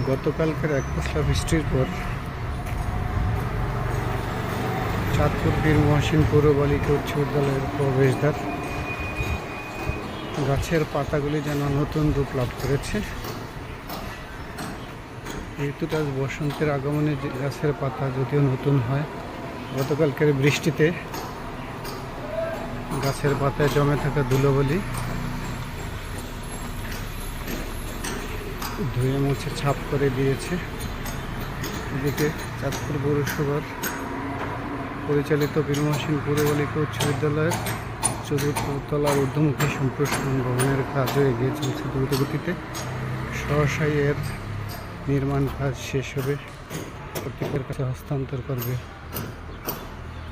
গতকালকের এক পশলা বৃষ্টির পর চাঁদপুর বীর মহসিন পৌর বালিকা উচ্চ বিদ্যালয়ের প্রবেশদ্বার গাছের পাতাগুলি যেন নতুন রূপ লাভ করেছে। ঋতুরাজ বসন্তের আগমনে গাছের পাতা যদিও নতুন হয়, গতকালকের বৃষ্টিতে গাছের পাতায় জমে থাকা ধুলোবালি ধুয়ে মুছে ছাপ করে দিয়েছে। এদিকে চাঁদপুর পৌরসভার পরিচালিত বীর মহসিন পৌর বালিকা উচ্চ বিদ্যালয়ের চতুর্থতলার ঊর্ধ্বমুখী সম্প্রসারণ ভবনের কাজও এগিয়ে চলছে দ্রুতগতিতে। সহসাই এর নির্মাণ কাজ শেষ হবে, কর্তৃপক্ষের কাছে হস্তান্তর করবে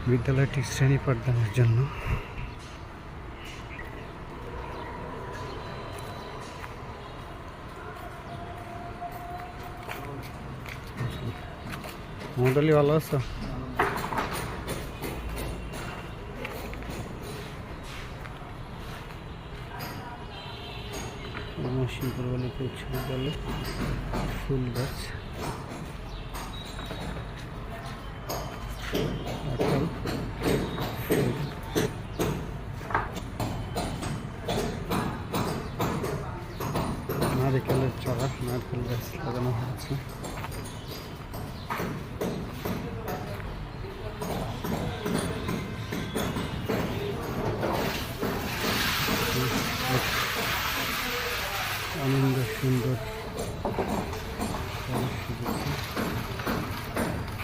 বিদ্যালয়টি শ্রেণী পাঠদানের জন্য। মোটালি ভালো আছো? মহসিন পৌর বালিকা উচ্চ বিদ্যালয় ফুল গাছ নারিকেলের চারা, নারকেল গাছ লাগানো হয়েছে। আনন্দ সুন্দর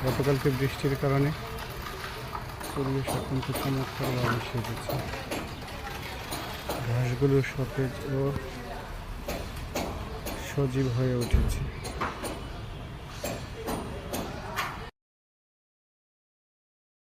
গতকালকে বৃষ্টির কারণে পরিবেশ অত্যন্ত চমৎকারভাবে সেজেছে। ঘাসগুলো সতেজ ও সজীব হয়ে উঠেছে।